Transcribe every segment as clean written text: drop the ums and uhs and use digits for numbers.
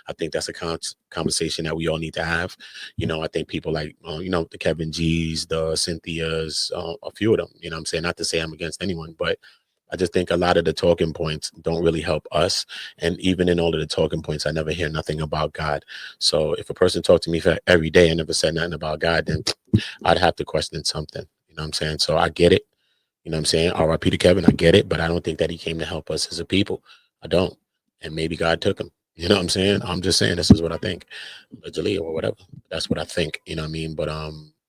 I think that's a conversation that we all need to have. I think people like, the Kevin G's, the Cynthia's, a few of them, I'm saying, not to say I'm against anyone, but I just think a lot of the talking points don't really help us. And even in all of the talking points, I never hear nothing about God. So if a person talked to me for every day and never said nothing about God, then I'd have to question something. You know what I'm saying? So I get it. You know what I'm saying? R.I.P. to Kevin. I get it, but I don't think that he came to help us as a people. I don't. And maybe God took him. You know what I'm saying? I'm just saying this is what I think. Allegedly or whatever. That's what I think. You know what I mean? But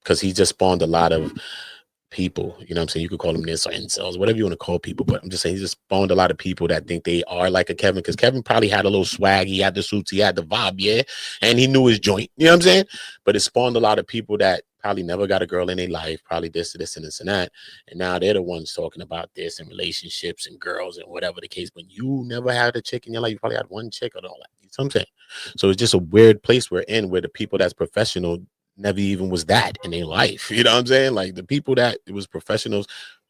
because he just spawned a lot of people, you know what I'm saying? You could call them this or incels, whatever you want to call people, but I'm just saying he just spawned a lot of people that think they are like a Kevin, because Kevin probably had a little swag, he had the suits, he had the vibe, yeah, and he knew his joint, you know what I'm saying? But it spawned a lot of people that probably never got a girl in their life, probably this and this and that, and now they're the ones talking about this and relationships and girls and whatever the case, but you never had a chick in your life, you probably had one chick or all that, you know what I'm saying? So it's just a weird place we're in, where the people that's professional never even was that in their life. You know what I'm saying? Like the people that it was professionals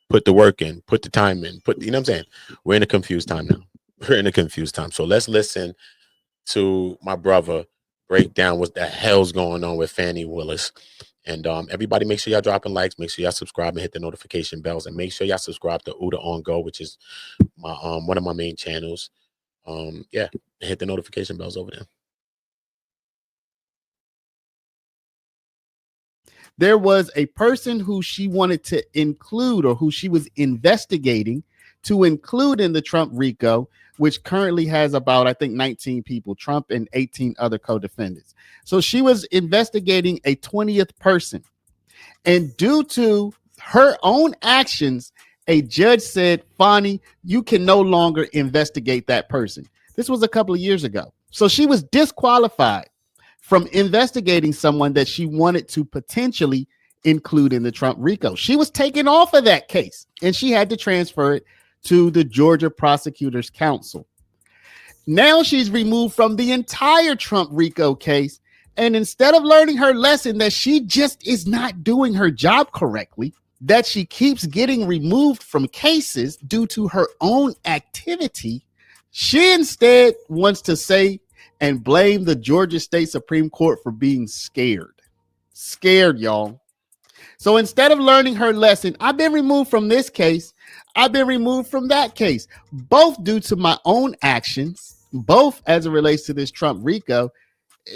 put the work in, put the time in, you know what I'm saying? We're in a confused time now. We're in a confused time. So let's listen to my brother break down what the hell's going on with Fani Willis. And everybody, make sure y'all dropping likes, make sure y'all subscribe and hit the notification bells, and make sure y'all subscribe to Uda On Go, which is my one of my main channels. Yeah, hit the notification bells over there. There was a person who she wanted to include, or who she was investigating to include in the Trump RICO, which currently has about, I think, 19 people, Trump and 18 other co-defendants. So she was investigating a 20th person. And due to her own actions, a judge said, Fani, you can no longer investigate that person. This was a couple of years ago. So she was disqualified from investigating someone that she wanted to potentially include in the Trump RICO. She was taken off of that case, and she had to transfer it to the Georgia Prosecutors Council. Now she's removed from the entire Trump RICO case, and instead of learning her lesson that she just is not doing her job correctly, that she keeps getting removed from cases due to her own activity, she instead wants to say and blame the Georgia State Supreme Court for being scared. Scared, y'all. So instead of learning her lesson, I've been removed from this case. I've been removed from that case, both due to my own actions, both as it relates to this Trump RICO.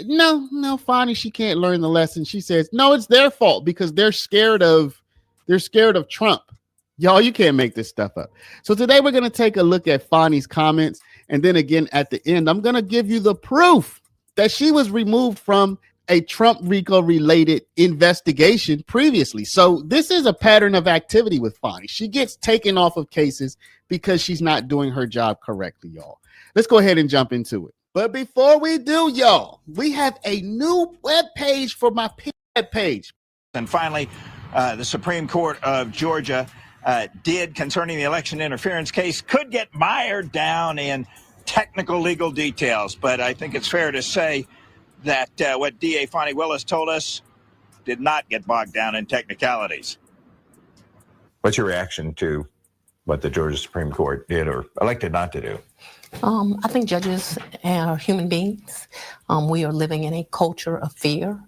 No, Fani, she can't learn the lesson. She says, no, it's their fault because they're scared of Trump. Y'all, you can't make this stuff up. So today we're going to take a look at Fani's comments. And then again, at the end, I'm going to give you the proof that she was removed from a Trump RICO related investigation previously. So this is a pattern of activity with Fani. She gets taken off of cases because she's not doing her job correctly, y'all. Let's go ahead and jump into it. But before we do, y'all, we have a new web page for my web page. And finally, the Supreme Court of Georgia did, concerning the election interference case, could get mired down in technical legal details. But I think it's fair to say that what DA Fani Willis told us did not get bogged down in technicalities. What's your reaction to what the Georgia Supreme Court did or elected not to do? I think judges are human beings. We are living in a culture of fear.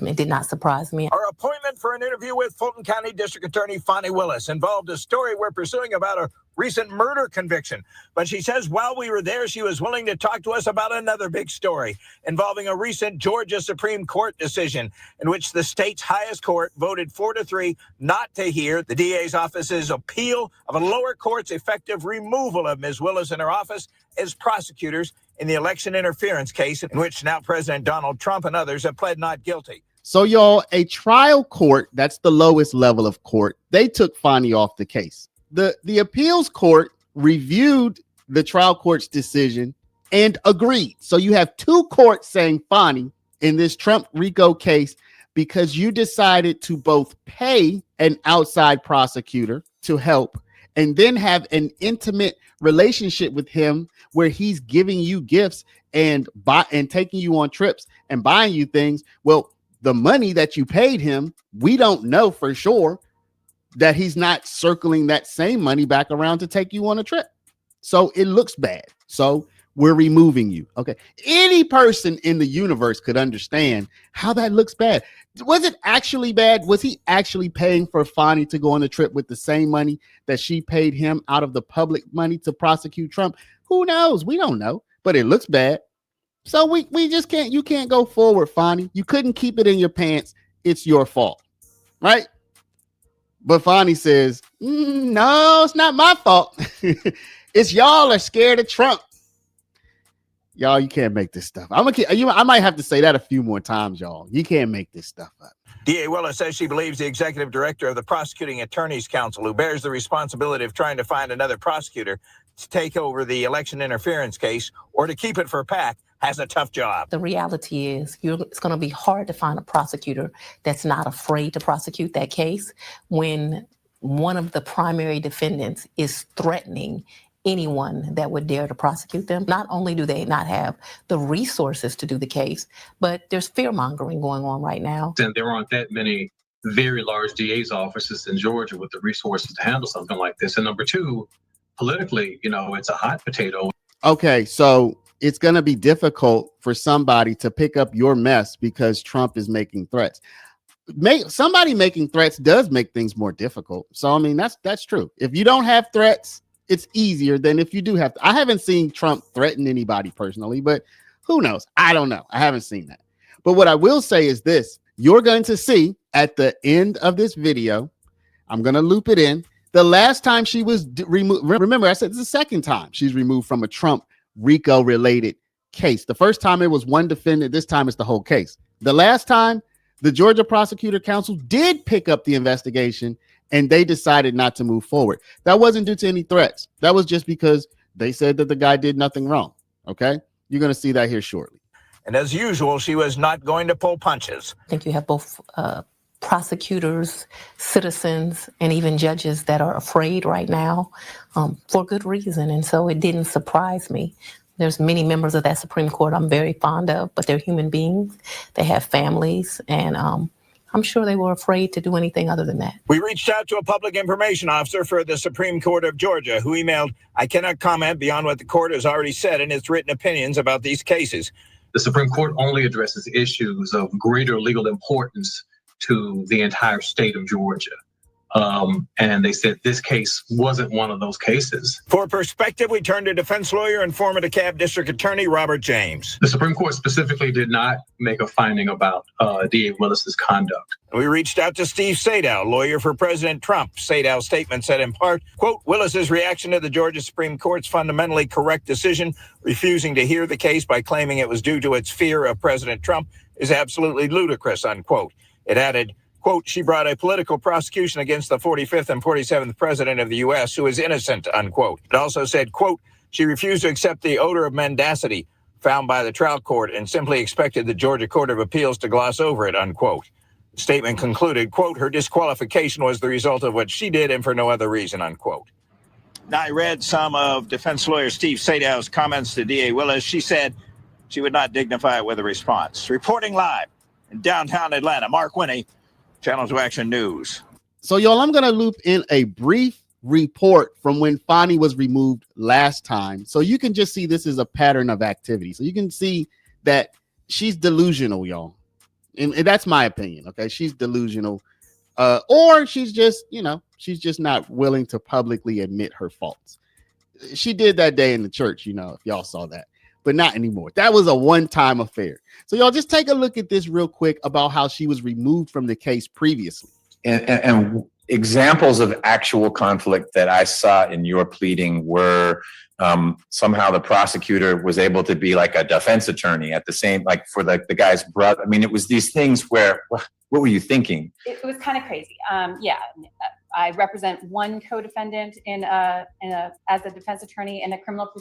It did not surprise me. Our appointment for an interview with Fulton County District Attorney Fani Willis involved a story we're pursuing about a recent murder conviction. But she says while we were there, she was willing to talk to us about another big story involving a recent Georgia Supreme Court decision in which the state's highest court voted 4-3 not to hear the DA's office's appeal of a lower court's effective removal of Ms. Willis in her office as prosecutors in the election interference case in which now President Donald Trump and others have pled not guilty. So, y'all, a trial court, that's the lowest level of court, they took Fani off the case. The appeals court reviewed the trial court's decision and agreed. So you have two courts saying, Fani, in this Trump RICO case, because you decided to both pay an outside prosecutor to help and then have an intimate relationship with him where he's giving you gifts and taking you on trips and buying you things. Well, the money that you paid him, we don't know for sure that he's not circling that same money back around to take you on a trip. So it looks bad. So we're removing you. Okay. Any person in the universe could understand how that looks bad. Was it actually bad? Was he actually paying for Fani to go on the trip with the same money that she paid him out of the public money to prosecute Trump? Who knows? We don't know, but it looks bad. So we just can't, you can't go forward, Fani. You couldn't keep it in your pants. It's your fault, right? But Fani says, no, it's not my fault. It's y'all are scared of Trump. Y'all, you can't make this stuff. I might have to say that a few more times, y'all. You can't make this stuff up. DA Willis says she believes the executive director of the Prosecuting Attorneys Council, who bears the responsibility of trying to find another prosecutor to take over the election interference case or to keep it for PAC, has a tough job. The reality is it's going to be hard to find a prosecutor that's not afraid to prosecute that case when one of the primary defendants is threatening anyone that would dare to prosecute them. Not only do they not have the resources to do the case, but there's fear mongering going on right now. And there aren't that many very large DA's offices in Georgia with the resources to handle something like this. And number two, politically, it's a hot potato. Okay, so it's going to be difficult for somebody to pick up your mess because Trump is making threats. Somebody making threats does make things more difficult. So, I mean, that's true. If you don't have threats, it's easier than if you do have to. I haven't seen Trump threaten anybody personally, but who knows? I don't know. I haven't seen that. But what I will say is this. You're going to see at the end of this video, I'm going to loop it in. The last time she was removed, remember I said it's the second time she's removed from a Trump RICO related case. The first time it was one defendant. This time it's the whole case. The last time the Georgia Prosecutor Council did pick up the investigation and they decided not to move forward. That wasn't due to any threats. That was just because they said that the guy did nothing wrong. Okay. You're going to see that here shortly. And as usual, she was not going to pull punches. I think you have both prosecutors, citizens, and even judges that are afraid right now for good reason. And so it didn't surprise me. There's many members of that Supreme Court I'm very fond of, but they're human beings. They have families, and I'm sure they were afraid to do anything other than that. We reached out to a public information officer for the Supreme Court of Georgia who emailed, "I cannot comment beyond what the court has already said in its written opinions about these cases." The Supreme Court only addresses issues of greater legal importance to the entire state of Georgia. And they said this case wasn't one of those cases. For perspective, we turn to defense lawyer and former DeKalb District Attorney Robert James. The Supreme Court specifically did not make a finding about DA Willis's conduct. We reached out to Steve Sadow, lawyer for President Trump. Sadow's statement said in part, quote, "Willis's reaction to the Georgia Supreme Court's fundamentally correct decision, refusing to hear the case by claiming it was due to its fear of President Trump, is absolutely ludicrous," unquote. It added, quote, "She brought a political prosecution against the 45th and 47th president of the U.S. who is innocent," unquote. It also said, quote, "She refused to accept the odor of mendacity found by the trial court and simply expected the Georgia Court of Appeals to gloss over it," unquote. The statement concluded, quote, "Her disqualification was the result of what she did and for no other reason," unquote. Now, I read some of defense lawyer Steve Sadow's comments to DA Willis. She said she would not dignify it with a response. Reporting live in downtown Atlanta, Mark Winnie, Channel 2 Action News. So, y'all, I'm going to loop in a brief report from when Fani was removed last time. So you can just see this is a pattern of activity. So you can see that she's delusional, y'all. And that's my opinion. Okay. She's delusional. Or she's just, she's just not willing to publicly admit her faults. She did that day in the church, if y'all saw that, but not anymore. That was a one-time affair. So y'all just take a look at this real quick about how she was removed from the case previously. And examples of actual conflict that I saw in your pleading were somehow the prosecutor was able to be like a defense attorney at the same, like for the guy's brother. I mean, it was these things where, what were you thinking? It was kind of crazy. Yeah, I represent one co-defendant as a defense attorney in a criminal proceeding.